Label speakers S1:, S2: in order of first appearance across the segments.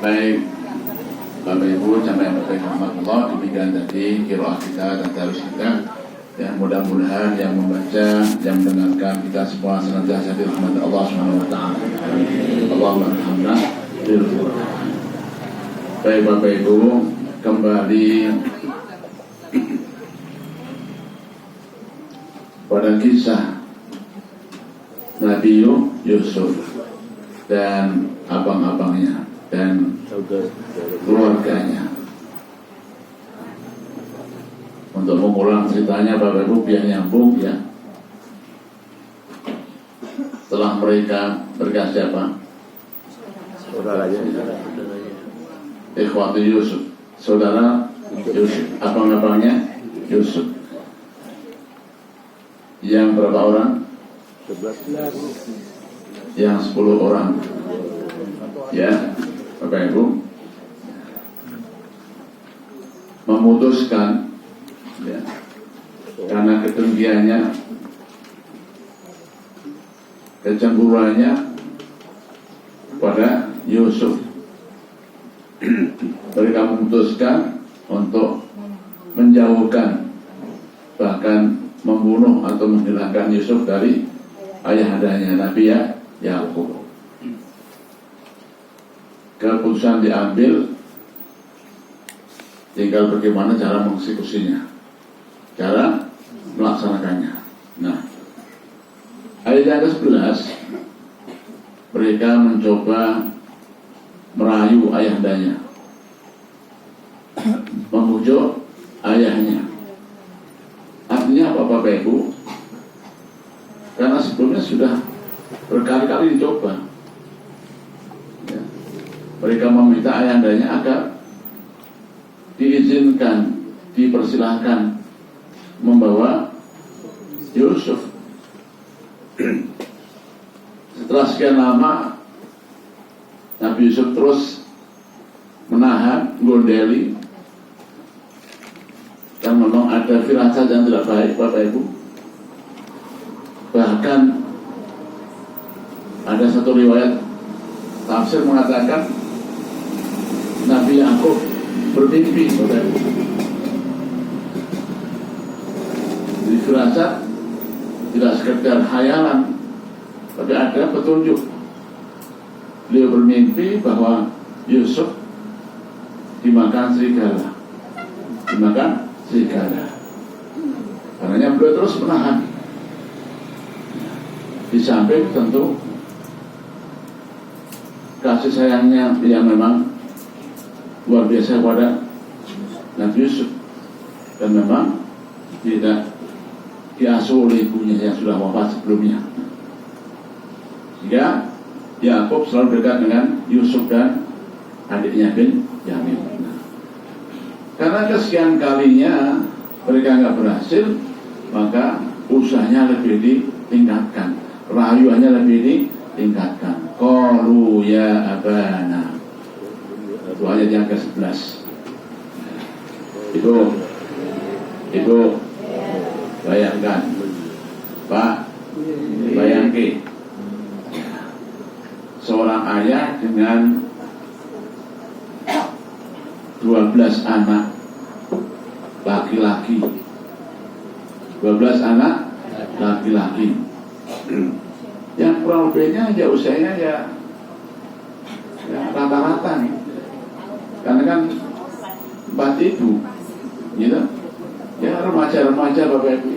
S1: Baik, Bapak Ibu sampai Allah, demikian tadi qiraah kita dan tadarus kita. Ya, mudah-mudahan yang membaca, yang mendengarkan kita semua senantiasa dirahmati Allah Subhanahu wa taala. Allahumma alhamdulillah. Baik Bapak Ibu, kembali pada kisah Nabi Yusuf dan abang-abangnya dan keluarganya. Untuk mengulang ceritanya Bapak Ibu biar nyambung ya. Setelah mereka berkasih apa?
S2: Saudaranya.
S1: Ikhwatu Yusuf, saudara Yusuf, abang-abangnya Yusuf. Yang berapa orang?
S2: 11.
S1: Yang 10 orang. Ya, Bapak Ibu memutuskan ya, karena kedengkiannya, kecemburuannya pada Yusuf, mereka memutuskan untuk menjauhkan, bahkan membunuh atau menghilangkan Yusuf dari ayahandanya Nabi Yakub. Keputusan diambil, tinggal bagaimana cara mengeksekusinya, cara melaksanakannya. Nah, ayat yang ke-11, mereka mencoba merayu ayahandanya, memujuk ayahnya. Artinya apa Bapak Ibu? Karena sebelumnya sudah berkali-kali dicoba ya. Mereka meminta ayahandanya agar diizinkan, dipersilahkan membawa Yusuf. Setelah sekian lama Nabi Yusuf terus menahan, gondeli, dan memang ada firasat yang tidak baik Bapak Ibu. Bahkan ada satu riwayat tafsir mengatakan Nabi Yakub bermimpi Bapak Ibu. Jadi firasat tidak sekedar khayalan, tapi ada petunjuk. Beliau bermimpi bahwa Yusuf dimakan serigala, Karenanya beliau terus menahan. Di samping tentu kasih sayangnya yang memang luar biasa pada Nabi Yusuf, dan memang tidak diasuh oleh ibunya yang sudah wafat sebelumnya. Sehingga Yakub selalu dekat dengan Yusuf dan adiknya Binyamin. Karena kesekian kalinya mereka nggak berhasil, maka usahanya lebih ditingkatkan, rayuannya lebih ditingkatkan. Qalu ya abana. Itu ayat yang ke-11. Itu bayangkan, Pak, bayangkan seorang ayah dengan 12 anak laki-laki, 12 anak laki-laki, yang kurang lebihnya ya usianya ya rata-rata nih, karena kan 4 ibu, gitu, ya remaja-remaja Bapak Ibu.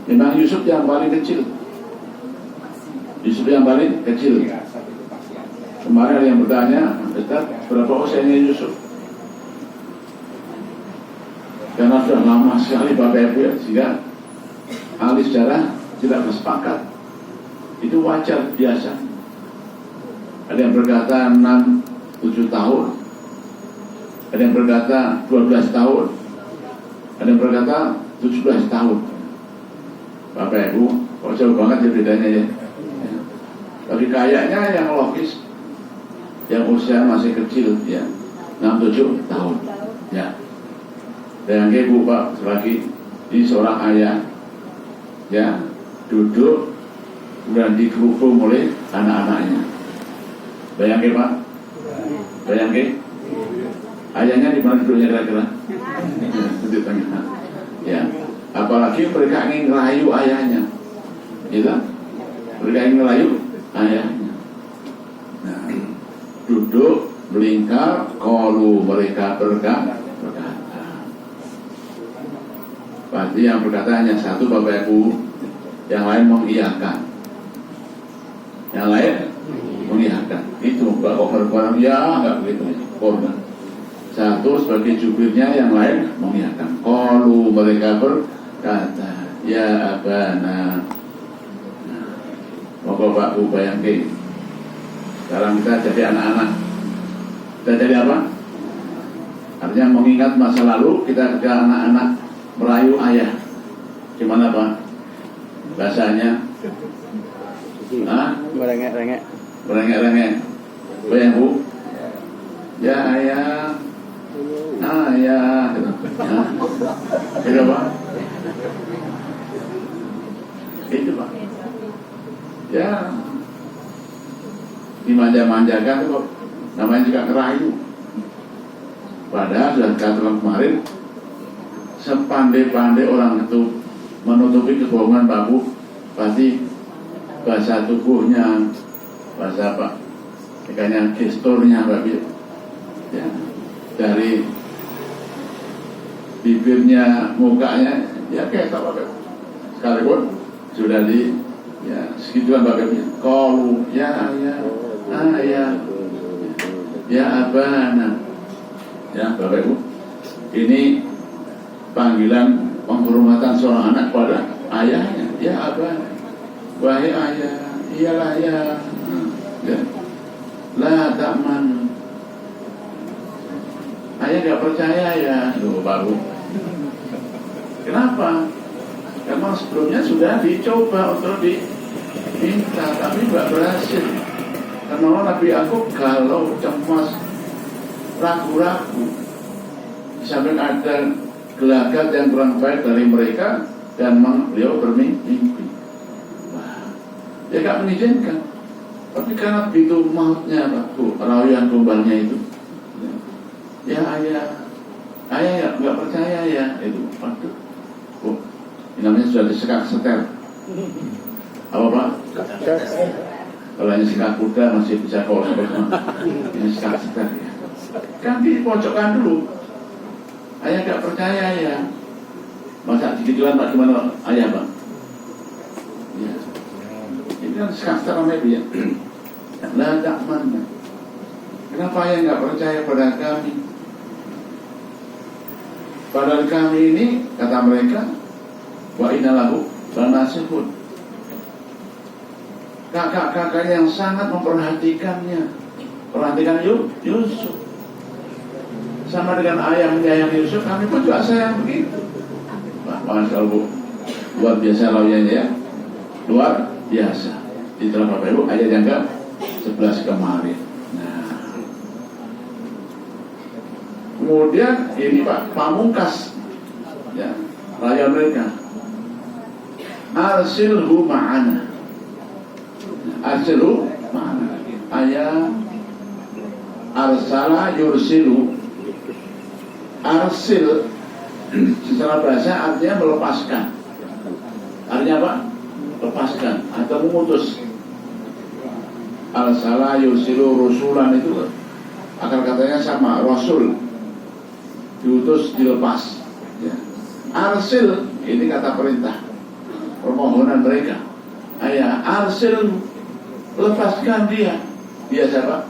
S1: Memang Yusuf yang paling kecil. Kemarin ada yang bertanya, Ustaz, berapa usianya Yusuf? Karena sudah lama sekali Bapak Ibu ya, sehingga ahli sejarah tidak bersepakat. Itu wajar, biasa. Ada yang berkata 6-7 tahun, ada yang berkata 12 tahun, ada yang berkata 17 tahun. Bapak Ibu, kok jauh banget ya bedanya ya. Tapi kayaknya yang logis, yang usia masih kecil ya, 6-7 tahun ya. Dan ibu Pak, sebagai ini seorang ayah ya, duduk kemudian dikerubung oleh anak-anaknya. Bayangin Pak, bayangin. Ayahnya di mana duduknya kira-kira? Di tengah. Ya, apalagi mereka ingin ngerayu ayahnya, gitu? Mereka ingin ngerayu ayahnya. Nah, duduk melingkar, qalu mereka berkata. Pasti yang berkata hanya satu Bapak Ibu, yang lain mengiyakan. Yang lain mengiyakan. Itu Bapak orang ya enggak begitu korban. Satu sebagai jubirnya, yang lain mengiyakan. Qalu mereka berkata, ya abana. Moga Pak Bu bayangkan. Sekarang kita jadi anak-anak. Kita jadi apa? Artinya mengingat masa lalu kita ketika anak-anak merayu ayah. Gimana Pak? Bahasanya?
S2: Merengek-rengek.
S1: Merengek-rengek. Bayang Bu? Ya ayah. Ayah. Gitu Pak? Itu Pak. Ya. Dimanja-manjakan kok. Namanya juga ngerayu. Padahal sudah katakan kemarin, sepandai-pandai orang itu menutupi kebohongan Pak Bu, pasti bahasa tubuhnya, bahasa apa, makanya gesturnya Pak Bu, ya, dari bibirnya, mukanya, ya kayak Pak Bu. Sekalipun sudah di, ya segituan Pak Bu. Qalu ya ayah, ya abana, ya Bapak Ibu. Ini panggilan penghormatan seorang anak pada ayahnya. Ya abana, wahai ayah, iyalah ya. La ta'man. Ayah gak percaya ya. Loh baru. Kenapa? Karena sebelumnya sudah dicoba untuk diminta, tapi gak berhasil. Karena Nabi aku galau, cemas, ragu-ragu. Sampai ada gelagat yang kurang baik dari mereka, dan beliau bermimpi. Wah, dia gak mengizinkan. Tapi karena begitu mautnya waktu rawian gombalnya itu, ya ayah gak percaya ya itu. Waduh, ini namanya sudah disekak setel. Apa Pak? Kalau ini sekak kuda masih bisa kalau ini sekak setel ya. Kan dipojokkan dulu. Ayah gak percaya ya. Masa digituan Pak, gimana ayah Pak? Ya. Ini kan sekasar namanya dia. La ta'man. Kenapa ayah gak percaya pada kami? Padahal kami ini, kata mereka, wa inna lahu lanasihun. Kakak-kakak yang sangat memperhatikannya. Perhatikan Yusuf. Sama dengan ayah menyayangi Yusuf, kami pun juga sayang begitu. Wah, Masya Allah, luar biasa lawyanya ya. Luar biasa. Itulah Bapak Ibu, ayat yang ke-11 kemarin. Nah, kemudian ini Pak, pamungkas ya, raya mereka. Arsilhu ma'ana. Arsilhu ma'ana. Ayat arsala yursilu. Arsil secara bahasa artinya melepaskan. Artinya apa? Lepaskan atau memutus. Arsala yursilu rusulan itu akar katanya sama, rasul diutus, dilepas ya. Arsil ini kata perintah, permohonan mereka. Ayah arsil, lepaskan dia siapa?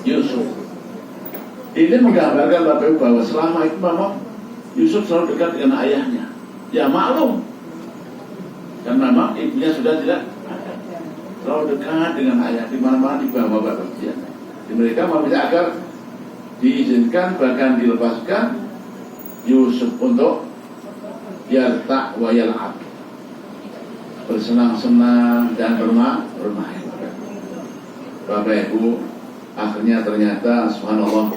S1: Yusuf. Ini menggambarkan Bapak Ibu bahwa selama itu memang Yusuf selalu dekat dengan ayahnya. Ya maklum, dan memang ibunya sudah tidak ada. Selalu dekat dengan ayah, di mana-mana dibawa Bapak Ibu. Mereka meminta agar diizinkan bahkan dilepaskan Yusuf untuk yarta' wa yal'ab, bersenang-senang dan bermain. Bapak Ibu, akhirnya ternyata subhanallah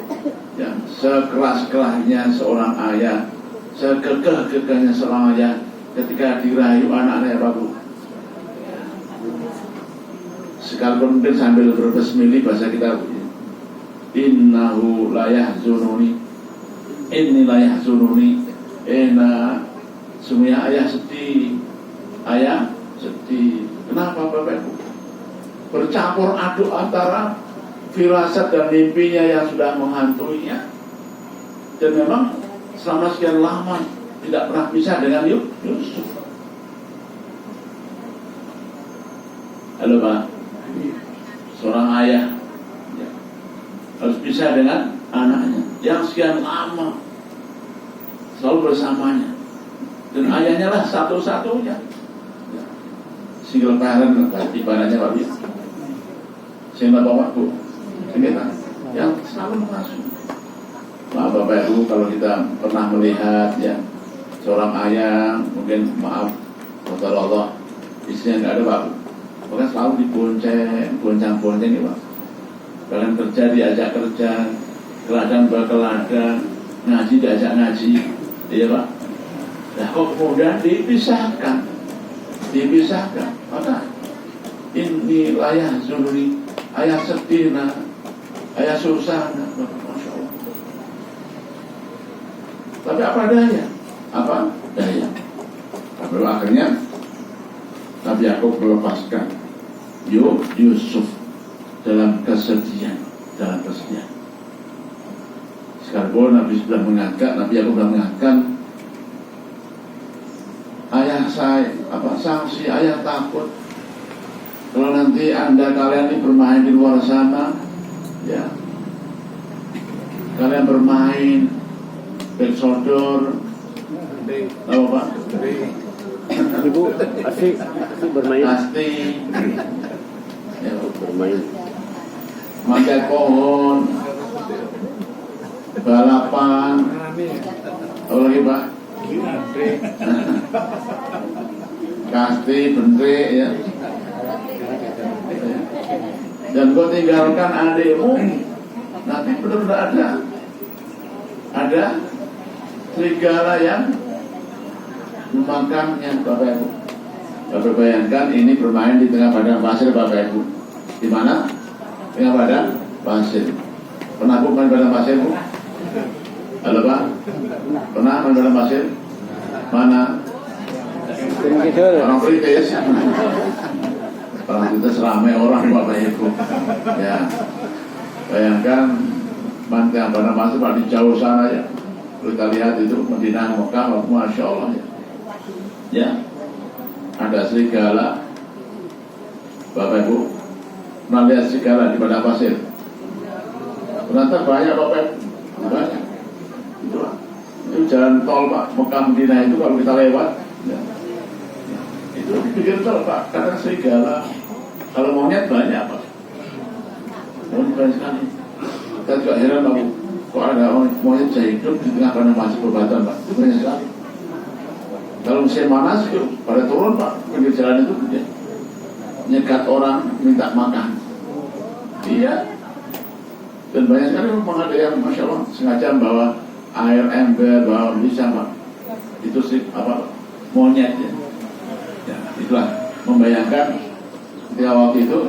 S1: ya, sekeras-kerasnya seorang ayah, segegah-gegahnya seorang ayah ketika dirayu anak-anaknya Bapak, sekalipun mungkin sambil berbesmili bahasa kita, innahu la yahzununi, inni la yahzununi, semuanya ayah sedih, ayah sedih. Kenapa Bapak Ibu? Bercampur aduk antara firasat dan mimpinya yang sudah menghantuinya, dan memang selama sekian lama tidak pernah bisa dengan Yusuf. Halo Pak, seorang ayah ya, harus bisa dengan anaknya yang sekian lama selalu bersamanya, dan ayahnya lah satu-satunya ya. Single parent ibaratnya Pak Bia, single bapak Bu, yang selalu mengasuh. Maaf Bapak Ibu, kalau kita pernah melihat ya seorang ayah, mungkin maaf kata Allah istrinya nggak ada Pak, bahkan selalu bonceng ya Pak. Bahkan kerja diajak kerja, ke ladang ke ladang, ngaji diajak ngaji, iya Pak. Nah kok kemudian dipisahkan, maka ini ayah zulmi, ayah sedih, ayah susah, Masya Allah. Tapi apa daya? Tapi akhirnya Nabi Yakub melepaskan Yusuf dalam kesedihan. Sekalipun Nabi Yakub sudah mengatakan, ayah saya, sanksi ayah takut kalau nanti kalian ini bermain di luar sana, ya, kalian bermain bersodor, apa Pak?
S2: Ibu asik bermain.
S1: Pasti ya,
S2: Bermain.
S1: manjat pohon, balapan, apa lagi Pak? Kasti, bentre ya. Dan kau tinggalkan adikmu, nanti benar-benar ada serigala yang memakannya Bapak Ibu. Bapak bayangkan ini bermain di tengah padang pasir Bapak Ibu. Di mana? Tengah padang pasir. Pernah Bu main padang pasir Bu? Halo Pak? Pernah main padang pasir? Mana? Orang kritis. Orang kita seramai orang Bapak Ibu. Ya. Bayangkan tengah padang pasir Pak, di jauh sana ya. Kita lihat itu Madinah, Mekah, Masya Allah ya. Ya, ada serigala Bapak Ibu. Pernah lihat serigala di padang pasir? Ternyata banyak Bapak Ibu, banyak. Itu jalan tol Pak, Mekah Madinah itu kalau kita lewat ya, itu dibikin tol Pak, karena serigala. Kalau monyet banyak Pak, monyet banyak sekali. Kita juga heran Pak, kok ada monyet bisa hidup di tengah padang pasir berbatan Pak, itu banyak sekali. Kalau musim panas itu pada turun Pak, pinggir jalan itu ya, nyegat orang minta makan. Iya. Dan banyak sekali memang ada yang Masya Allah sengaja bawa air ember, bawa bisa Pak. Itu sih monyet ya. Ya, itulah membayangkan ketika waktu itu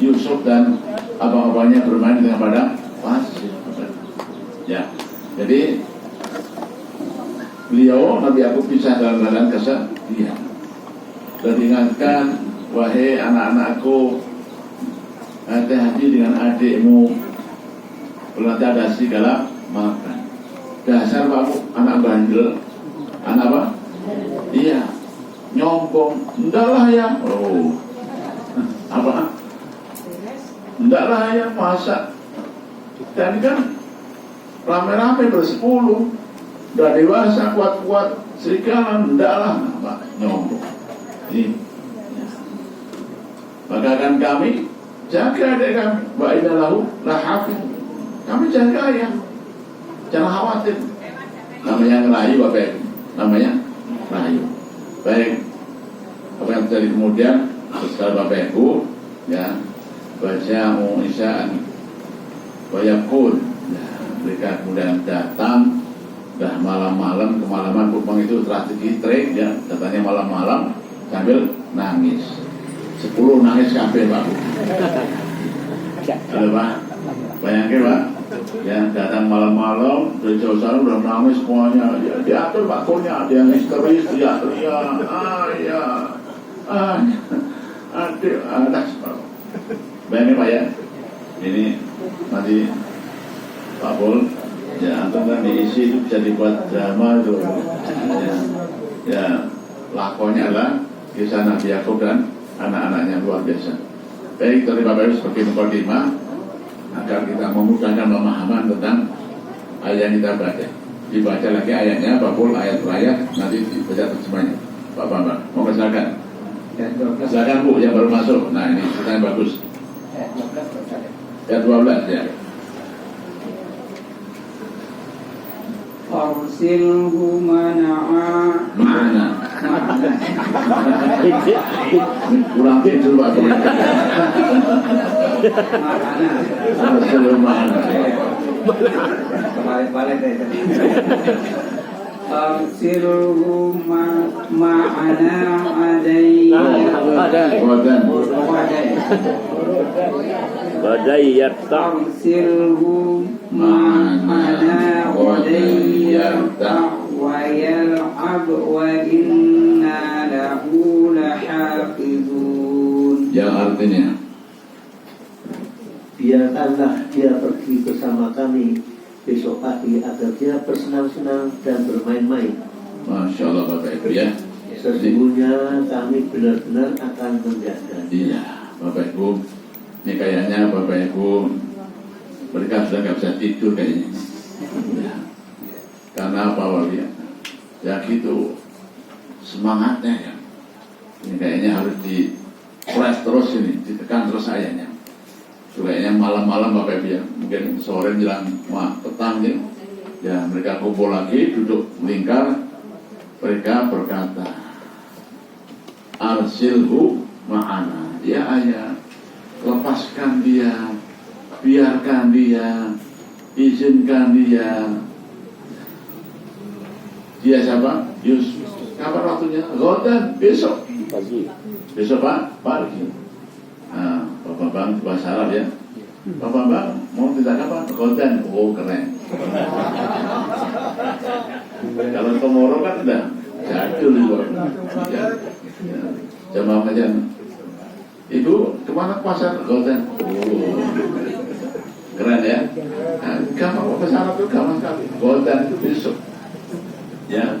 S1: Yusuf dan abang-abangnya bermain dengan padang pasir. Ya, jadi beliau Nabi Yakub bisa dalam keadaan kesedihan dan diingatkan, wahai anak-anakku, hati-hati dengan adikmu, kalau nanti ada serigala makan. Dasar Pak, anak bandel, anak apa? Iya, nyombong, ndaklah ya. Oh, apa? Ndaklah ya, masa? Dan kan rame-rame bersepuluh, udah dewasa, kuat-kuat, serigala, ndaklah, Pak, nyombong. Ini. Maka akan kami jaga adik kami, wa inna lahu lahafidh. Kami jaga ya, jangan khawatir. Namanya ngerayu Bapak, namanya ngerayu. Baik, apa yang terjadi kemudian setelah Bapak Ibu ya, baca isaan wa yaqul, mereka kemudian datang. Dah malam-malam, kemalaman Kupang itu strategi trik ya, datangnya malam-malam sambil nangis. 10 nangis kabeh Pak. Ada Pak, bayangin Pak, yang datang malam-malam dari jauh-jauh udah nangis semuanya, ya, diatur Pak Kurnya, ada yang histeris, teriak-teriak, adik, anak, bayangin Pak ya, ini nanti Pak Pol, ya antum kan diisi itu bisa dibuat drama itu, ya lakonnya lah kisah Nabi Yakub dan anak-anaknya luar biasa. Baik, dari Bapak Ibu sebagai mukadimah agar kita memudahkan pemahaman tentang ayat yang kita baca. Dibaca lagi ayatnya, Pak Pol, ayat-ayat nanti dibaca terjemahnya. Pak Bambang, mau silakan. Silakan Bu, yang baru masuk. Nah ini cerita yang bagus. Ayat 12 ya.
S3: Arsilhu
S1: Mana? Ulang dulu Pak. Arsilhu mana?
S3: Balik-balik tadi. Arsilhu ma'ana
S2: badai yarta.
S3: Arsilhu ma'ana wa yal'ab wa inna lahu lahafizun.
S1: Yang artinya
S4: biarkanlah dia pergi bersama kami besok pagi agar dia bersenang-senang dan bermain-main.
S1: Masya Allah Bapak Ibu ya.
S4: Sesungguhnya kami benar-benar akan menjaga.
S1: Iya Bapak Ibu, ini kayaknya Bapak Ibu mereka sudah nggak bisa tidur kayaknya ya. Karena apa Bapak ya gitu semangatnya ya. Ini kayaknya harus di press terus ini, ditekan terus ayahnya. Kayaknya malam-malam Bapak Ibu ya, mungkin sore menjelang petang ya mereka kumpul lagi, duduk melingkar, mereka berkata, arsilhu ma'ana, ya ayah, lepaskan dia, biarkan dia, izinkan dia. Dia siapa? Yusuf. Kapan waktunya? Ghadan, besok.
S2: Pagi.
S1: Besok Pak, pagi. Nah, Bapak Bang bahasa Arab ya. Bapak Bang mau tidak apa? Ghadan. Oh keren. Kalau tomorrow kan udah jadul itu. Ya. Jamaah kajian. Ibu kemana pasar? Ghadan. Oh keren ya. Nah, gampang bahasa Arab itu gampang sekali. Ghadan itu besok. Ya,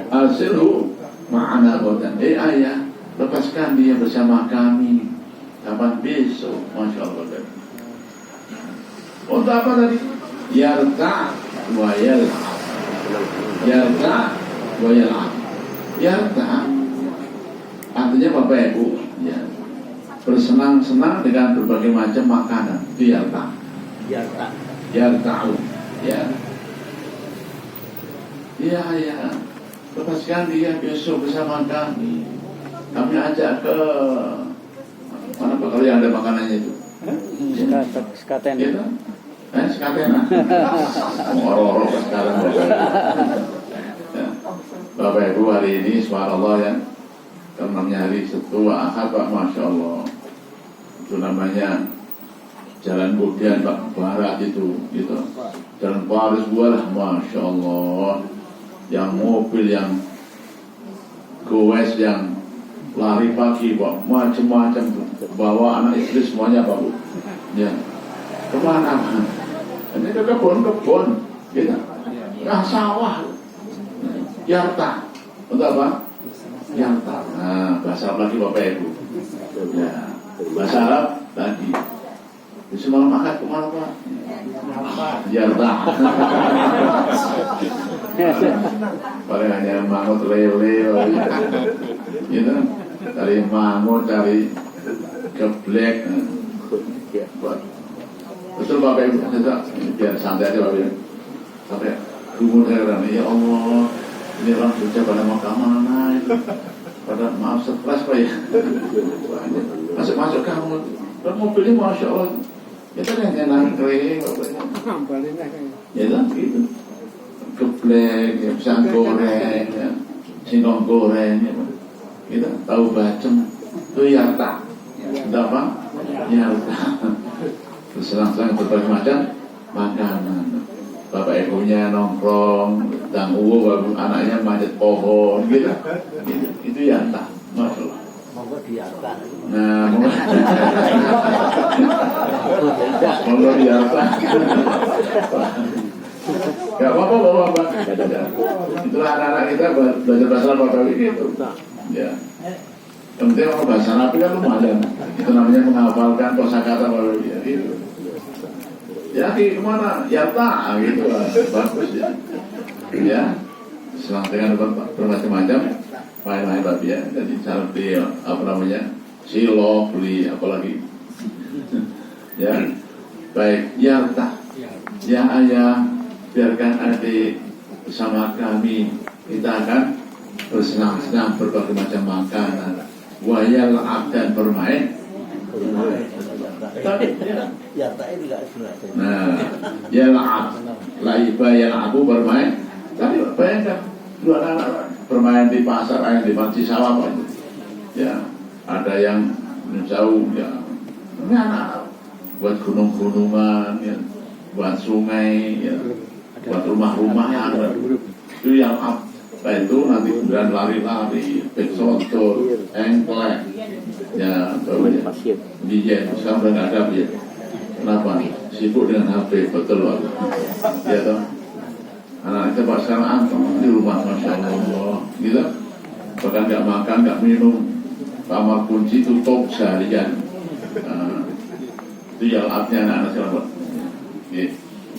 S1: arsilhu ma'ana ghadan. Ayah, lepaskan dia bersama kami. Kapan besok? Masya Allah. Untuk apa tadi? Yarta wa yal'ab. Yarta wa yal'ab. Yarta artinya Bapak Ibu ya, bersenang-senang dengan berbagai macam makanan. Itu yarta. Yarta'u ya. Iya ya, lepaskan dia besok bersama kami. Kami ajak ke mana Pak kalau yang ada makanannya itu?
S2: Sekaten.
S1: Gitu? Sekaten. Orang-orang sekarang ya. Bapak Ibu hari ini subhanallah ya, namanya hari Sabtu Ahad Pak, Masya Allah. Itu namanya Jalan Budian Pak, Barat itu gitu. Jalan Paris gua lah, Masya Allah. Yang mobil yang goes yang lari pagi Pak, macam-macam tuh, bawa anak istri semuanya Pak Bu. Ya, kemana? Ini ke kebun, gitu. Nah sawah, yarta, untuk apa? Yarta. Nah bahasa Arab lagi Bapak Ibu. Ya, bahasa Arab lagi. Bisa malam makan kemana Pak? Yarta. Paling hanya mangut lele gitu, cari mangut, cari geblek. Betul Bapak Ibu, biar santai aja Bapak Ibu. Sampai gumun heran, ya Allah, ini orang bocah pada mau kemana itu? Pada maaf stres Pak ya. Masuk kamu, dan mobilnya Masya Allah, kita hanya nangkring Bapak Ibu. Ya kan gitu. Geblek, ya, pisang goreng, ya, singkong goreng, ya, gitu, tahu bacem, itu yarta. Untuk apa? Yarta. Bersenang-senang berbagai macam makanan. Bapak ibunya nongkrong, dan baru anaknya manjat pohon, gitu. Itu yarta. Masya Allah.
S4: Monggo diarta.
S1: Nah, monggo diarta. Gak apa-apa, Bapak. Itulah anak-anak kita belajar bahasa Arab itu. Ya. Yang penting kalau bahasa Arab kan lumayan. Itu namanya menghafalkan kosakata Bapak ya. Gitu. Ya, kemana? Yarta, gitu lah. Bagus ya. Ya, senang dengan bermacam-macam. Main-main Bapak ya. Jadi cari apa namanya? Silok, beli apalagi. Ya, baik. Yarta. Ya ayah, biarkan adik bersama kami, kita akan bersenang-senang berbagai macam makanan. Wayal dan bermain. Nah, yal'ab, laiba yal'abu bermain. Tapi bayangkan dua anak bermain di pasar, di masjid sawah, ya ada yang jauh, ya ini anak-anak buat gunung-gunungan, ya buat sungai, ya buat rumah-rumahan. Itu yang apa itu nanti kemudian lari-lari, beksotol, engklek, ya DJ sekarang udah nggak ada ya. Kenapa? Sibuk dengan HP, betul loh. Ya toh. Anak kita sekarang anteng di rumah, masya Allah, gitu. Bahkan nggak makan, nggak minum, kamar kunci tutup seharian. Itu yang artinya anak-anak sekarang.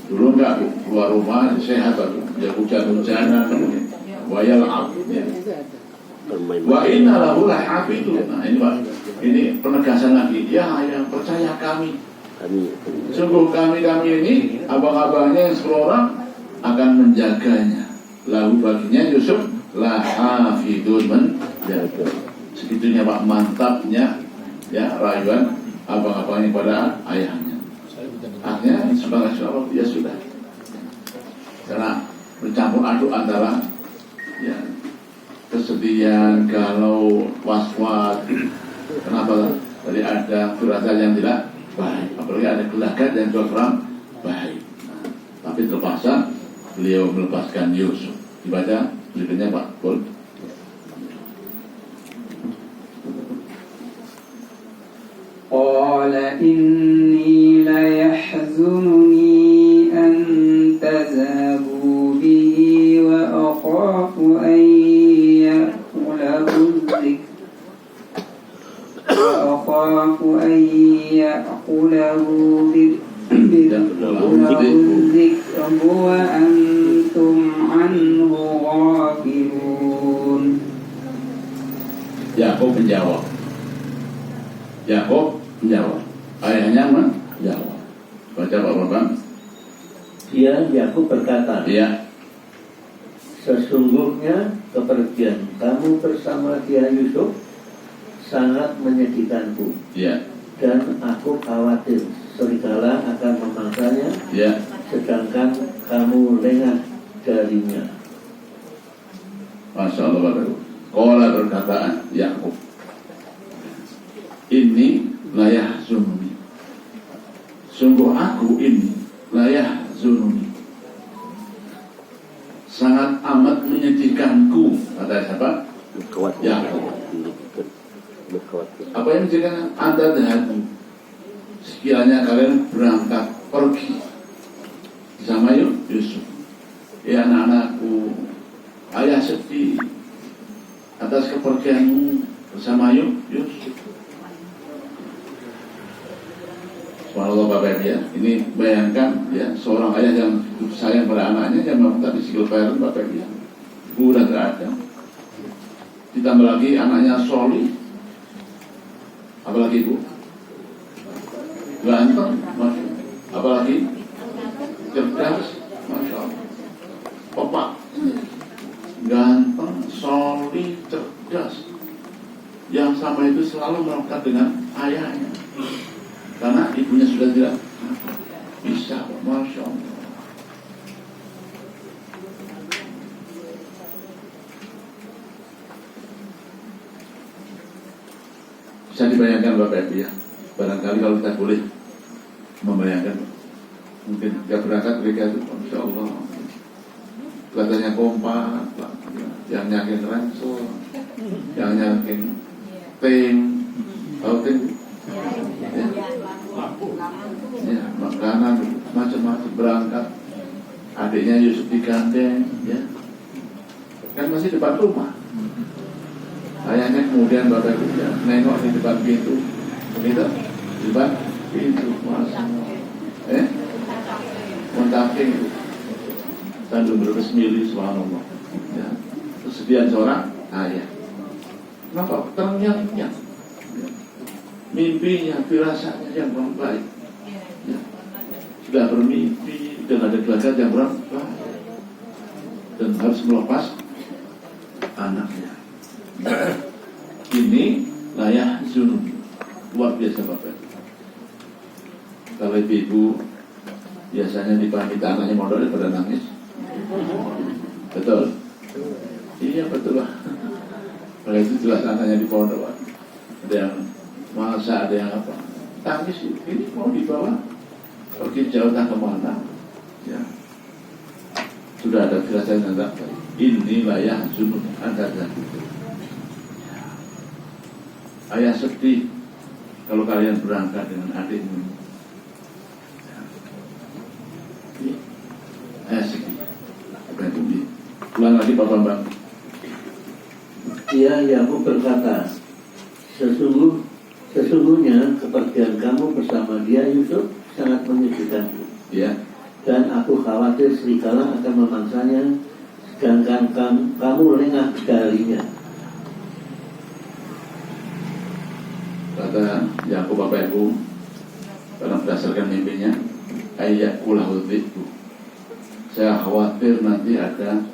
S1: Dulu enggak keluar rumah sehat aku, ya hujan-hujanan, wayal ab, ya. Wa inna lahu lahafidun. Nah ini Pak, ini penegasan lagi. Ya yang percaya kami. Sungguh kami ini abang-abangnya yang 10 orang akan menjaganya. Lalu baginya Yusuf lahafidun menjaga. Segitunya Pak mantapnya ya rayuan abang-abangnya pada ayahnya. Akhirnya sebagai seorang ya sudah, karena bercampur aduk antara ya kesedihan, galau, was-was. Kenapa? Tadi ada firasat yang tidak baik, apalagi ada gelagat yang kurang baik. Tapi terpaksa beliau melepaskan Yusuf. Dibaca berikutnya Pak Pul.
S3: Qala inni la yahzununi an tadhabu bihi wa akhafu an ya'kulahu dhik wa akhafu an ya'kulahu dhikru wa antum anhu ghafilun.
S1: Yakub menjawab. Yakub menjawab. Ayahnya menjawab. Baca Pak Bapak.
S4: Dia Yakub berkata,
S1: Iya.
S4: Sesungguhnya kepergian kamu bersama dia Yusuf sangat menyedihkanku.
S1: Iya.
S4: Dan aku khawatir serigala akan memangsanya.
S1: Iya.
S4: Sedangkan kamu lengah darinya.
S1: Masya Allah Bapak. Qala berkataan Yakub. Ini layah zununi. Sungguh aku ini layah zununi. Sangat amat menyedihkanku. Kata siapa? Yakub. Apa yang menjadikan Anda dahabu? Sekiranya kalian berangkat pergi sama Yusuf. Ya anak-anakku, ayah sedih atas kepergianmu bersama Yusuf. Subhanallah Bapak ya, ini bayangkan ya seorang ayah yang sayang pada anaknya yang memang tadi single parent Bapak ya, ibu udah nggak ada, ditambah lagi anaknya solih, apalagi ibu ganteng, apalagi cerdas, masya Allah, pepak, ganteng, solih, cerdas, yang sama itu selalu melekat dengan ayahnya. Karena ibunya sudah tidak bisa, masya Allah. Bisa dibayangkan Bapak Ibu ya. Barangkali kalau kita boleh membayangkan, mungkin ketika berangkat mereka itu, Insya Allah, kelihatannya kompak, yang nyakin ransel, yang nyakin ting, tahu ting, ya, makanan macam-macam berangkat. Adiknya Yusuf digandeng, ya, kan masih depan rumah. Ayahnya kemudian Bapak Ibu ya, nengok di depan pintu, begitu, di depan pintu, montaking itu, sambil berbesmili, subhanallah, ya, kesedihan seorang ayah. Kenapa? Terngiang-ngiang, ya. Mimpinya, firasatnya yang kurang baik, ya. Sudah bermimpi dan ada gelagat yang kurang baik, dan harus melepas anaknya. Ini layah zunub, luar biasa Bapak. Kalau ibu biasanya dipahami anaknya modal daripada nangis, betul? Iya betul lah. Kalau itu jelas anaknya di pondok, ada yang masa, ada yang apa, tangis. Ini mau dibawa pergi jauh tak kemana, ya. Sudah ada firasat yang tak baik. Ini layah zunub ada. Ayah sedih kalau kalian berangkat dengan adikmu. Ayah sedih. Ulang lagi Pak Bambang.
S4: Ia Yakub berkata, sesungguhnya kepergian kamu bersama dia Yusuf sangat menyedihkanku.
S1: Ya.
S4: Dan aku khawatir serigala akan memangsanya, sedangkan kamu lengah darinya.
S1: Kata Yakub Bapak Ibu, karena berdasarkan mimpinya, ayyakulahul dhi'bu, saya khawatir nanti ada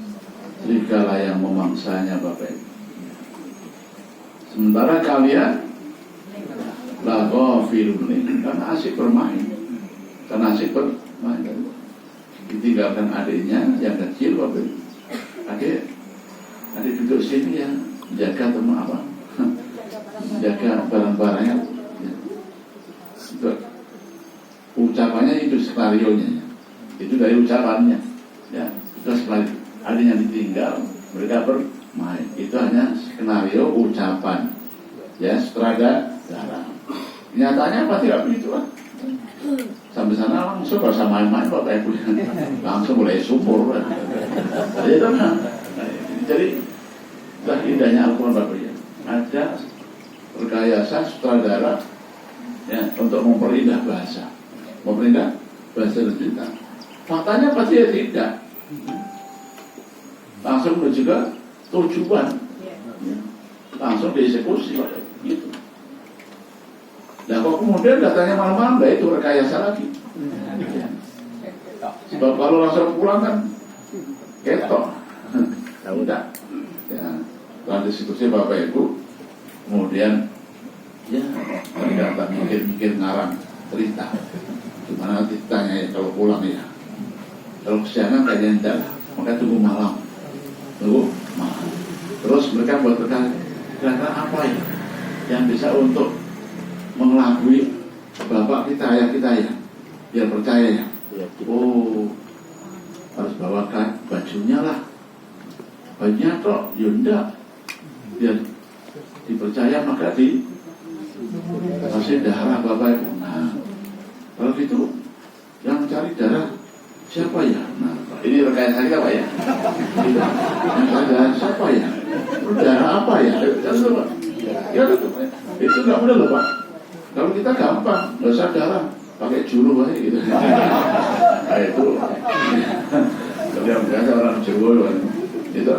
S1: serigala yang memangsanya Bapak Ibu. Sementara kalian la ghafilun, karena asik bermain, ditinggalkan adiknya yang kecil Bapak Ibu. Adik duduk sini ya, jaga teman apa, jaga barang-barangnya, ya. Itu ucapannya, itu skenario-nya, itu dari ucapannya, ya. Itu skenario. Adanya ditinggal, mereka bermain. Itu hanya skenario ucapan, ya, sutradara. Nyatanya apa tidak begitu lah. Sampai sana langsung gak usah main-main Bapak Ibu, langsung mulai sumur. Jadi lah indahnya Al-Quran Bapak Ibu, ada rekayasa sutradara, ya, untuk memperindah bahasa dan cerita. Faktanya pasti ya tidak, langsung menuju ke tujuan, ya, langsung dieksekusi gitu. Nah kok kemudian datanya malam-malam, lah itu rekayasa lagi, ya. Sebab kalau langsung pulang kan ketok, udah, ya. Lanjut Bapak Ibu, kemudian ya ternyata mikir-mikir ngarang cerita. Gimana nanti tanya ya kalau pulang ya. Kalau kesiangan kayaknya enggak, maka tunggu malam. Terus mereka buat kira-kira apa ya yang bisa untuk mengelabui bapak kita, ayah kita ya, biar percaya ya. Oh, harus bawakan bajunya lah. Bajunya kok, yunda, biar dipercaya maka kasih darah Bapak Ibu. Nah, kalau gitu yang cari darah siapa ya? Nah, ini rekayasa kita Pak ya. Yang cari darah siapa ya? Darah apa ya? Ya, itu nggak mudah loh Pak. Kalau kita gampang, nggak usah darah, pakai juru aja gitu. Nah itu, kalau yang biasa orang Jawa itu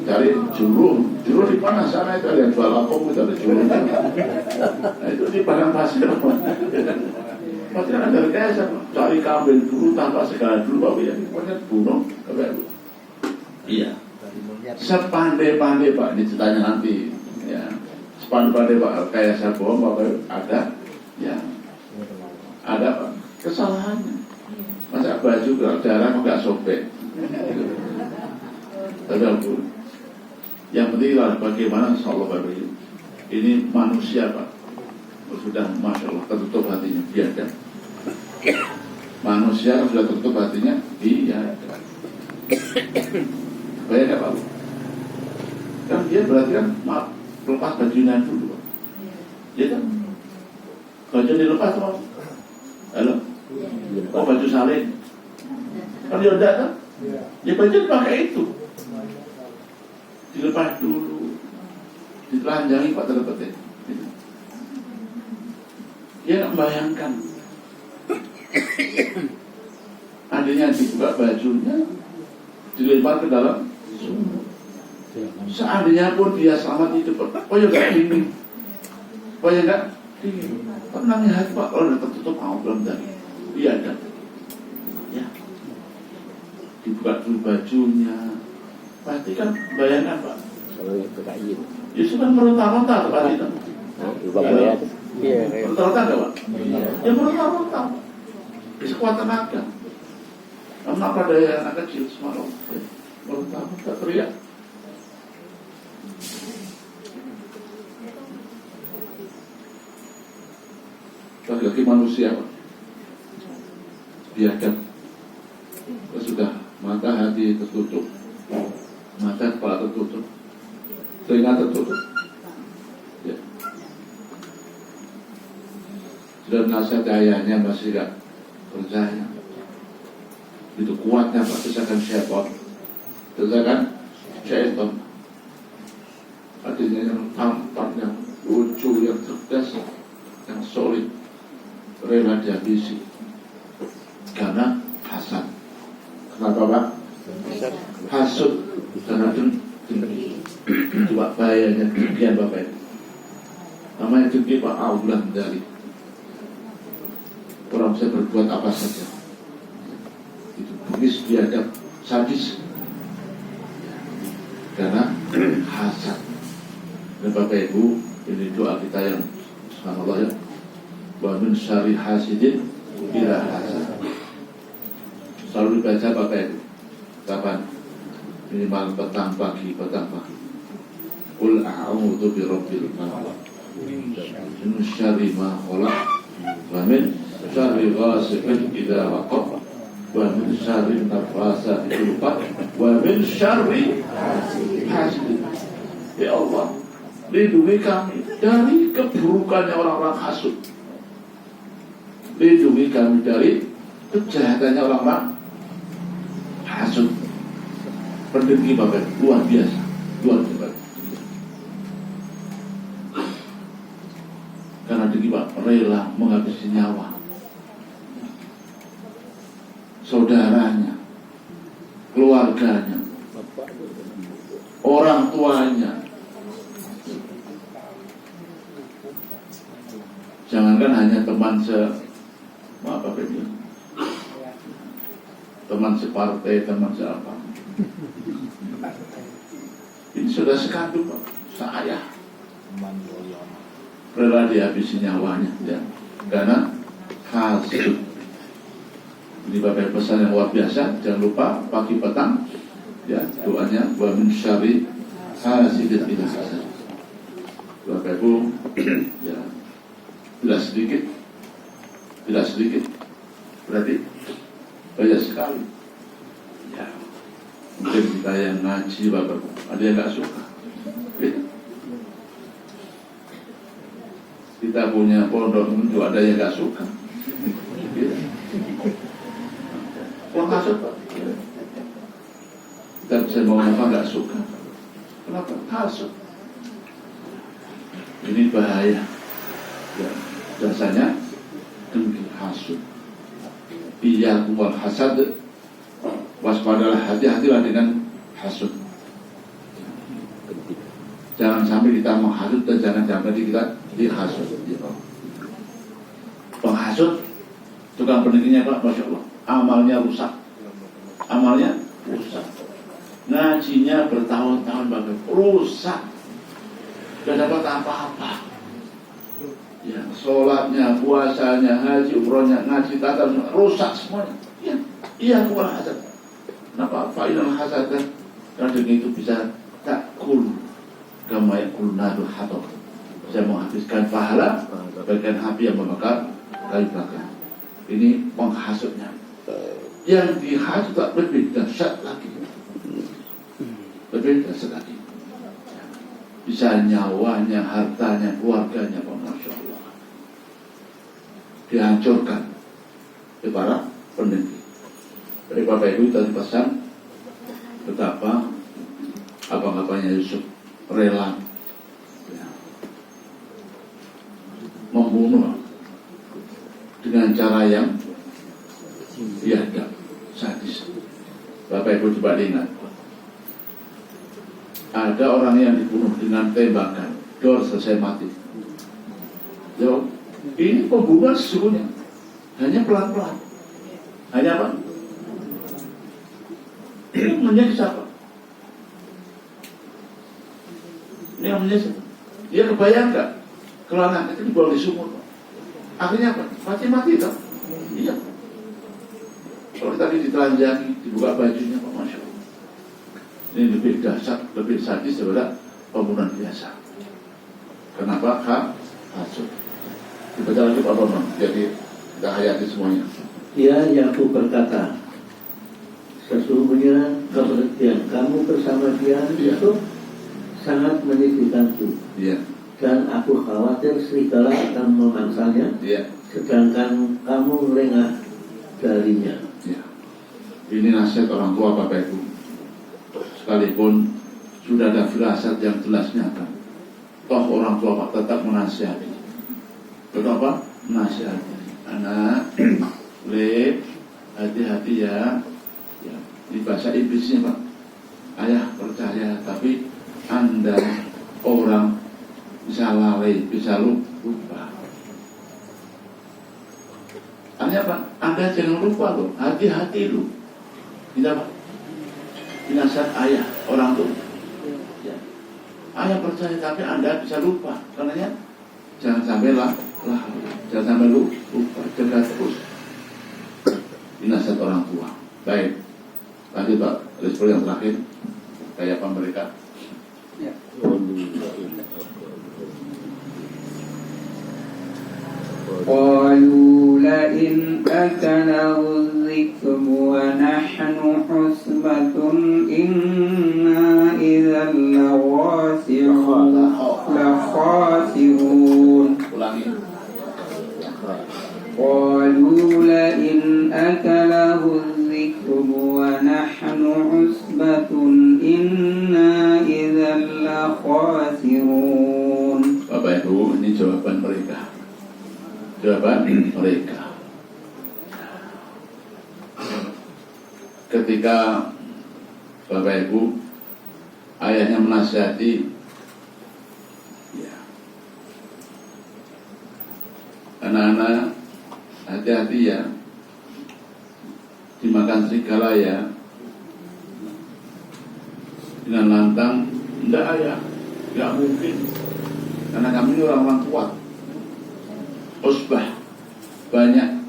S1: cari juru di mana sana itu ada jual lapong, itu ada juru. Nah itu di padang pasir. Pasir ada rekayasa, cari kambing dulu tanpa segala dulu Pak ya, pokoknya bunuh, iya. Sepandai-pandai Pak, ini ceritanya nanti, ya. Sepandai-pandai Pak rekayasa bom Bapak ada, ya, ada Pak kesalahannya. Masa baju jarang nggak sobek. Tapi yang penting adalah bagaimana insyaallah Bapak Ibu. Ini manusia Pak. sudah Masya Allah tertutup hatinya, biadab. Manusia yang sudah tertutup hatinya, biadab. Bayang gak Pak? Kan dia berarti kan lepas bajunya dulu. Ya kan? Baju dilepas Pak. Halo? Oh baju salin. Kan dia udah kan? Ya baju pakai itu. Dilepas dulu. Ditelanjangi Pak terlepas. Dia nggak membayangkan. Adanya dibuka bajunya, dilempar ke dalam sumur. Seandainya pun dia selamat hidup, oh ya nggak dingin, oh ya nggak dingin. Tenangnya hati Pak, kalau udah tertutup mau belum tadi, iya ada. Ya, dibuka dulu bajunya, pasti kan bayangan Pak.
S2: Kalau itu kayu.
S1: Ya sudah meronta-ronta Pak itu.
S2: Iya.
S1: Meronta-ronta nggak Pak? Ya meronta-ronta. Sekuat tenaga. Karena pada anak kecil semalam, meronta-ronta teriak. Lagi-lagi manusia Pak, biadab. Sudah mata hati tertutup, mata kepala tertutup, telinga tertutup. Ya. Sudah nasihat ayahnya masih gak percaya. Itu kuatnya Pak, desakan syaitan, desakan syaitan. Artinya yang tampan, yang lucu, yang cerdas, yang solid, rela dihabisi karena hasad. Kenapa Pak? Hasud karena dengki. Itu Pak bahayanya dengkian Bapak itu. Namanya dengki Pak, aulah dari orang bisa berbuat apa saja. Itu bugis, biadab, sadis karena hasad. Dan Bapak Ibu, ini doa kita yang subhanallah ya, wa min syarri hasidin idza hasad. Selalu dibaca Bapak Ibu. Kapan? Minimal petang pagi. Qul a'udzu birabbil falaq min syarri ma khalaq wa min syarri ghasiqin idza waqab wa min syarri nafasati fil 'uqad wa min syarri hasidin. Ya Allah, lindungi kami dari keburukannya orang-orang hasud. Lindungi kami dari kejahatannya orang-orang hasud. Pendengki Bapak luar biasa, luar biasa. Karena dengki Pak rela menghabisi nyawa saudaranya, keluarganya, orang tuanya. Jangankan hanya teman teman separtai, teman siapa. Ini sudah sekandung Pak, saya rela dihabisi nyawanya ya. Karena hasud. Ini Bapak pesan yang luar biasa. Jangan lupa pagi petang ya doanya wa min syarri hasidin idza hasad. Bapak Ibu ya, tidak sedikit berarti banyak sekali ya. Mungkin kita yang ngaji Bapak, ada yang gak suka ya. Kita punya pondok juga ada yang gak suka ya. Kalau hasud Pak, kita bisa ngomong apa gak suka. Kenapa? Hasud. Ini bahaya ya. Jasanya dengki, hasud. Iya kuwal hasad, waspadalah, hati-hatilah dengan hasud. Jangan sampai kita menghasut dan jangan sampai kita dihasut. Penghasut, tukang pendengkinya Pak, Masya Allah, amalnya rusak. Ngajinya bertahun-tahun Bapak, rusak. Gak dapat apa-apa. Ya, sholatnya, puasanya, haji, umrohnya, ngaji, tata, rusak semuanya. Ya, iya kuwal hasad. Kenapa? Fa'inal hasadan. Karena dengan itu bisa takul kama yakul nadul hatab. Saya menghabiskan pahala bagian api yang membakar kayu bakar. Ini penghasutnya. Yang dihasut lebih dahsyat lagi. Lebih dahsyat lagi. Bisa nyawanya, hartanya, keluarganya, Masya Allah, dihancurkan oleh para pendengki. Dari Bapak Ibu tadi pesan betapa abang-abangnya Yusuf rela membunuh dengan cara yang biadab, sadis. Bapak Ibu coba ingat, ada orang yang dibunuh dengan tembakan, dor selesai mati. Jawab, ini pembunuhan sesungguhnya hanya pelan-pelan. Hanya apa? Ini menjadi siapa? Ini yang menjadi. Dia kebayang nggak? Kalau anak itu dibawa di sumur, akhirnya apa? Mati-mati kan? Iya. Kalau tadi ditelanjangi, dibuka bajunya, Pak, Masya Allah. Ini lebih dahsyat, lebih sadis daripada pembunuhan biasa. Kenapa? Hasut. Dibaca lagi Pak Bambang, jadi kita hayati semuanya.
S4: Ya, Yakub berkata, sesungguhnya kepergian kamu bersama dia itu sangat menyedihkanku.
S1: Iya.
S4: Dan aku khawatir serigala akan memangsanya.
S1: Iya.
S4: Sedangkan kamu lengah darinya.
S1: Iya. Ini nasihat orang tua Bapak Ibu. Sekalipun sudah ada firasat yang jelas nyata, toh orang tua Pak tetap menasihati. Kenapa? Menasihati. Anak, hati-hati ya. Ya. Ini bahasa iblisnya Pak. Ayah percaya, tapi Anda orang bisa lalai, bisa lupa. Artinya apa? Anda jangan lupa loh, hati-hati loh. Tidak Pak? Nasihat ayah, orang tua. Ya. Ayah percaya, tapi Anda bisa lupa. Karena jangan sampai jangan sampai lupa, jaga terus. Ini nasihat orang tua. Baik, lanjut Pak, respon yang terakhir. Kayak apa mereka?
S3: Ya. قالوا لئن أكله الذئب ونحن عصبة إنا إذا لخاسرون
S1: Ulangi.
S3: قالوا لئن أكله الذئب ونحن عصبة إنا إذا لخاسرون.
S1: Bapak Ibu, ini jawaban mereka. Ketika Bapak Ibu, ayahnya menasihati, ya, anak-anak hati-hati ya, dimakan serigala ya. Dengan lantang, enggak ayah, enggak mungkin, karena kami ini orang-orang kuat. Usbah banyak.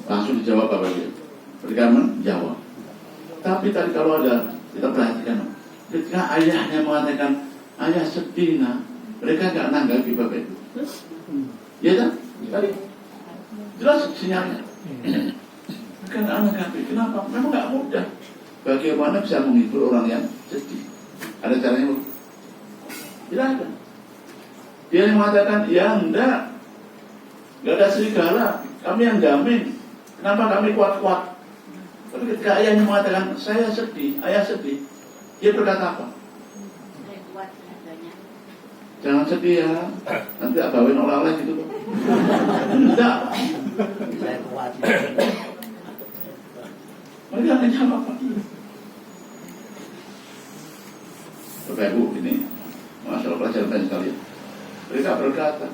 S1: Langsung dijawab Bapak Ibu. Mereka menjawab. Tapi tadi kalau ada, kita perhatikan, ketika ayahnya mengatakan ayah sedih, mereka nggak nanggapi Bapak Ibu. Ya kan? Tadi jelas sinyalnya. Mereka nggak nanggapi. Kenapa? Memang nggak mudah. Bagaimana bisa menghibur orang yang sedih? Ada caranya? Tidak ada. Dia yang mengatakan, ya enggak ada serigala, kami yang jamin. Kenapa kami kuat-kuat? Tapi ketika ayahnya mengatakan, saya sedih, ayah sedih, dia berkata apa? Jangan sedih ya, nanti bawain oleh-oleh gitu. Enggak. Mereka akan jawab apa? Bapak Ibu, ini masalah pelajaran sekalian. Mereka berkata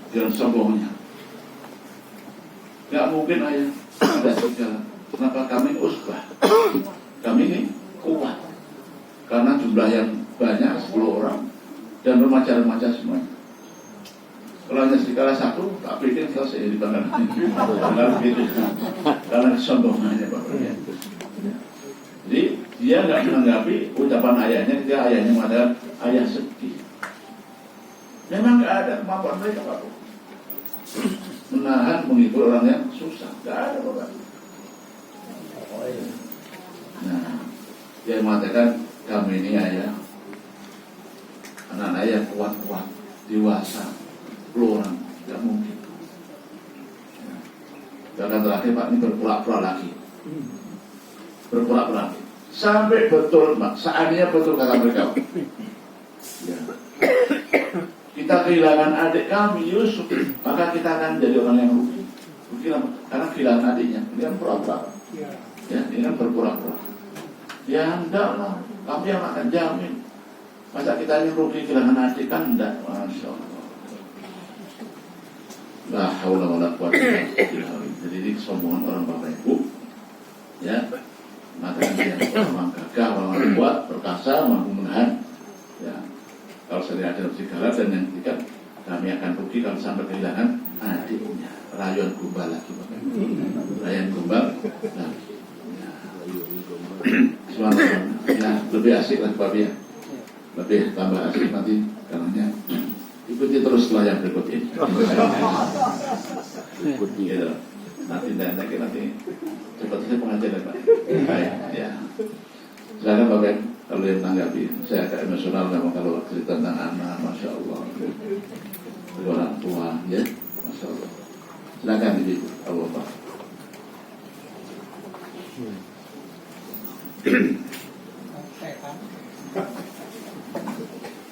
S1: dengan sombongnya, nggak mungkin ayah ada serigala. Kenapa kami usbah? Kami ini kuat karena jumlah yang banyak 10 orang dan remaja-remaja semuanya. Kalau hanya serigala satu, tak pikir selesai di bangga ini. Karena begitu, karena sombongannya Bapak. Jadi dia nggak menanggapi ucapan ayahnya ketika ayahnya mengatakan ayah sedih. Memang nggak ada kemampuan mereka Pak, menahan menghibur orang yang susah, nggak ada Bapak. Nah, dia mengatakan kami ini ayah, anak ayah kuat-kuat, dewasa, orang nggak mungkin. Bahkan terakhir Pak ini berpura-pura lagi, berpura-pura lagi. Sampai betul, Pak. Seandainya betul kata mereka. Ya. Kita kehilangan adik kami, Yusuf, maka kita akan jadi orang yang rugi. Rugi apa? Karena kehilangan adiknya. Ini kan pura-pura. Ya, ini kan berpura-pura. Ya, enggak lah. Kami yang akan jamin. Masa kita yang rugi kehilangan adik kan enggak. Masya Allah. La haula wala quwwata illa billah. Jadi ini kesombongan orang Bapak Ibu. Ya. Maka dia orang gagah, orang kuat, perkasa, mampu menahan. Ya, kalau saya ada segala dan yang ketiga, kami akan rugi kalau sampai kehilangan adiknya. Rayuan gombal lagi, rayuan gombal lagi. Ya. Ya, lebih asik lagi Pak ya, lebih tambah asik nanti karenanya. Ikuti terus setelah yang berikut ini. Ikuti ya. Nanti cepat saja pengajaran Pak. Baik, ya. Silakan Bapak kalau yang menanggapi. Saya agak emosional memang kalau cerita tentang anak, Masya Allah. Orang tua, ya, Masya Allah. Silakan Ibu, Allah Pak.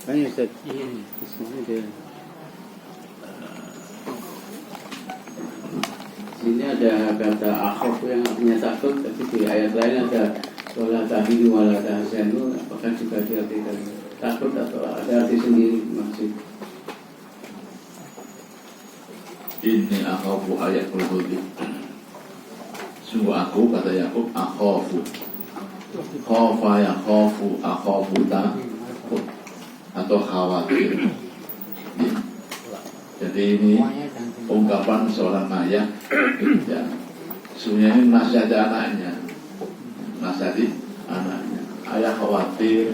S2: Banyak Ustaz. Di sini ada. Sini ada kata akhaf yang artinya takut, tapi di ayat lain ada wala tahinu wala tahzanu. Apakah juga diartikan takut atau ada arti sendiri maksud?
S1: Ini akhafu ayat berhudi. Sungguh aku kata Yakub akhafu. Khafa ya khafu akhafu takut atau khawatir. Jadi ini ungkapan seorang ayah, ya, sebenarnya ini nasihati anaknya, nasihati anaknya. Ayah khawatir,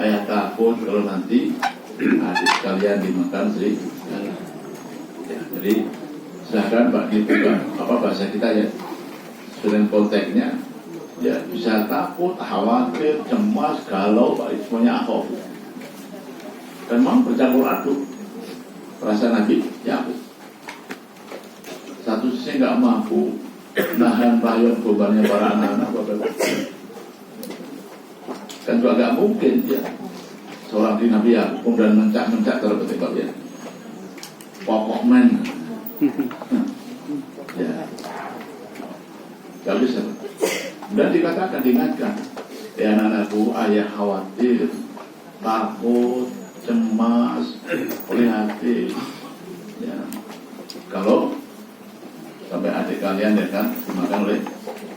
S1: ayah takut kalau nanti adik kalian dimakan serigala. Ya, jadi silakan Pak dibuka apa bahasa kita ya, dengan konteksnya, ya bisa takut, khawatir, cemas, galau, Pak, semuanya akhaf. Dan memang bercampur aduk. Perasaan Nabi Yakub satu sisi nggak mampu nahan rayuan bebannya para anak-anak Bapak. Kan juga nggak mungkin ya seorang di Nabi Yakub kemudian mencak terbetik Bapak ya. Pokok men ya nggak bisa. Dan dikatakan diingatkan ya anak-anakku, ayah khawatir, takut, cemas, prihatin, ya. Kalau sampai adik kalian ya kan dimakan oleh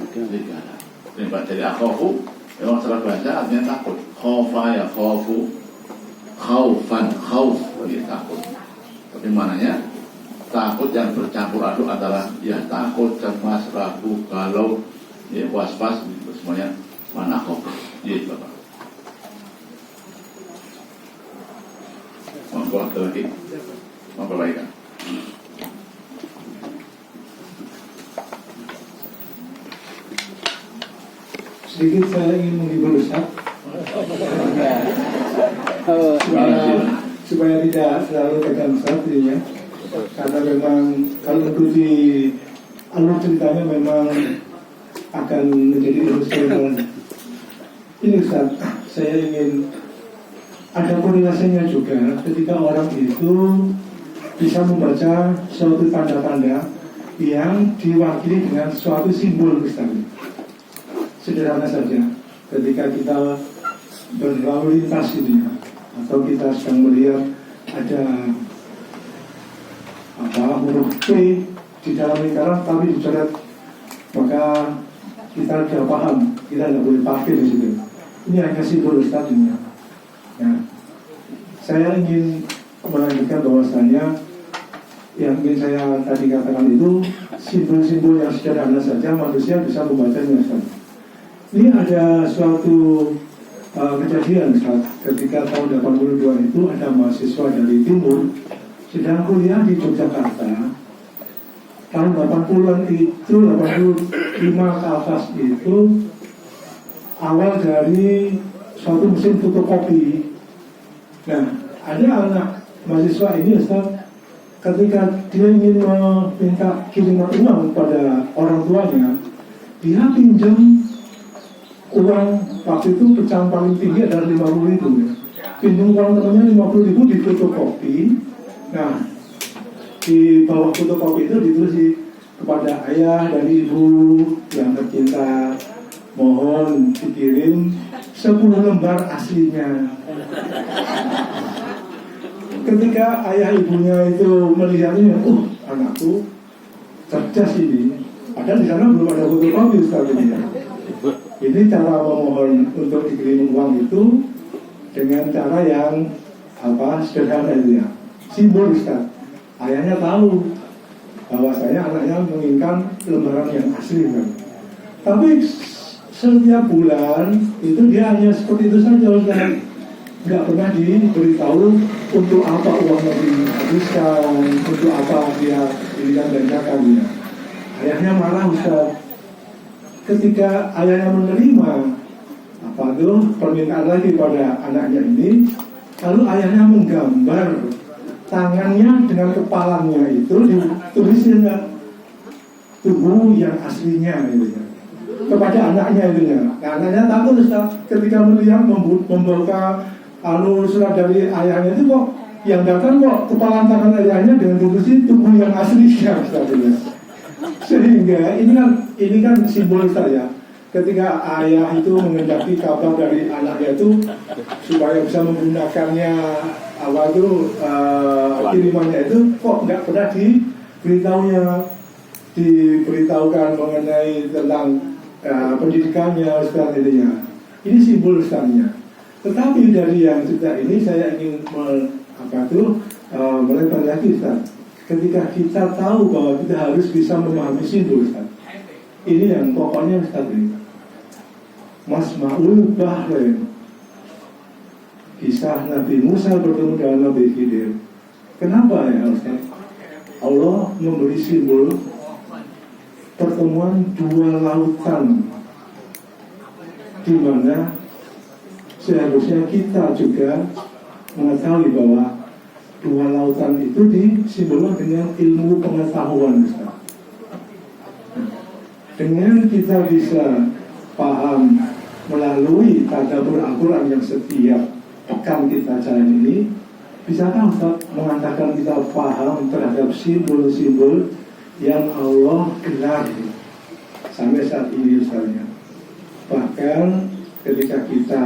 S1: serigala. Ini Pak, jadi akhafu memang salah bahasa artinya takut. Khafa ya khafu, khaufan, khauf dia takut. Tapi mananya takut yang bercampur aduk adalah ya takut, cemas, ragu, galau, ya was-was, itu semuanya mana khauf. Gitu Bapak. Monggo lagi memperbaikan.
S5: Sedikit saya ingin menghibur Ustaz supaya tidak selalu tegang Ustaz ya. Karena memang kalau mengikuti alur ceritanya memang akan menjadi emosional. Ini Ustaz, saya ingin ada korelasinya juga ketika orang itu bisa membaca suatu tanda-tanda yang diwakili dengan suatu simbol misalnya. Sederhana saja, ketika kita berlalu lintas gitu ya, atau kita sedang melihat ada huruf P di dalam lingkaran tapi dicoret, maka kita sudah paham, kita tidak boleh parkir di situ. Ini hanya simbol tadinya. Ya, saya ingin melanjutkan bahwasanya yang ingin saya tadi katakan itu simbol-simbol yang sederhana saja manusia bisa membacanya. Ini ada suatu kejadian saat ketika tahun 82 itu ada mahasiswa dari timur sedang kuliah di Yogyakarta. Tahun 80-an itu, 85 ke atas itu awal dari suatu mesin fotokopi. Nah, ada anak mahasiswa ini Ustaz, ketika dia ingin meminta kiriman uang pada orang tuanya, dia pinjam uang waktu itu pecahan paling tinggi adalah 50.000. Pinjam uang temannya 50.000 di fotokopi. Nah, di bawah fotokopi itu ditulis kepada ayah dan ibu yang tercinta, mohon dikirim 10 lembar aslinya. Ketika ayah ibunya itu melihatnya, anakku cerdas ini. Padahal di sana belum ada fotokopi Ustaz ini. Ini cara memohon untuk dikirim uang itu dengan cara yang sederhana itu ya. Simbol Ustaz. Ayahnya tahu bahwasanya anaknya menginginkan lembaran yang asli kan. Tapi setiap bulan itu dia hanya seperti itu saja Ustaz. Tidak pernah diberitahu untuk apa uangnya dihabiskan, untuk apa dia diberikan ganjakan ya. Ayahnya marah Ustaz. Ketika ayahnya menerima permintaan lagi pada anaknya ini, lalu ayahnya menggambar tangannya dengan kepalanya itu ditulisin tubuh yang aslinya gitu ya, kepada anaknya itu ya. Nah, anaknya takut Ustaz, ketika melihat membuka surat dari ayahnya itu kok yang datang kok kepala tangan ayahnya dengan tulisin tubuh yang aslinya Ustaz ya. Sehingga ini kan simbol saya. Ketika ayah itu mengendaki kabar dari anaknya itu supaya bisa menggunakannya kirimannya itu kok nggak pernah diberitahukan mengenai tentang pendidikannya Ustaz ini ya. Ini simbol Ustaznya. Tetapi dari yang cerita ini saya ingin melebar lagi Ustaz. Ketika kita tahu bahwa kita harus bisa memahami simbol Ustaz. Ini yang pokoknya Ustaz ini. Masma'ul Bahrain. Kisah Nabi Musa bertemu dengan Nabi Khidir. Kenapa ya Ustaz? Allah memberi simbol pertemuan dua lautan, di mana seharusnya kita juga mengetahui bahwa dua lautan itu disimbolkan dengan ilmu pengetahuan Ustaz. Dengan kita bisa paham melalui tadabbur Al-Quran yang setiap pekan kita jalan ini, bisakah Ustaz mengatakan kita paham terhadap simbol-simbol yang Allah gelar sampai saat ini Ustaznya. Bahkan ketika kita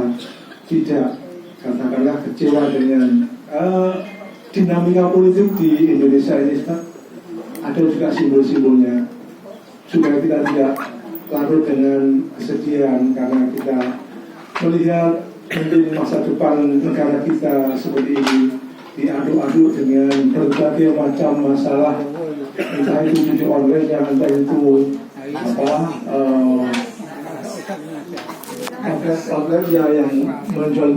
S5: tidak katakanlah kecewa dengan dinamika politik di Indonesia ini Ustaz, ada juga simbol-simbolnya supaya kita tidak larut dengan kesedihan karena kita melihat mungkin masa depan negara kita seperti ini diaduk-aduk dengan berbagai macam masalah, entah itu judi online, entah itu outlet yang menjual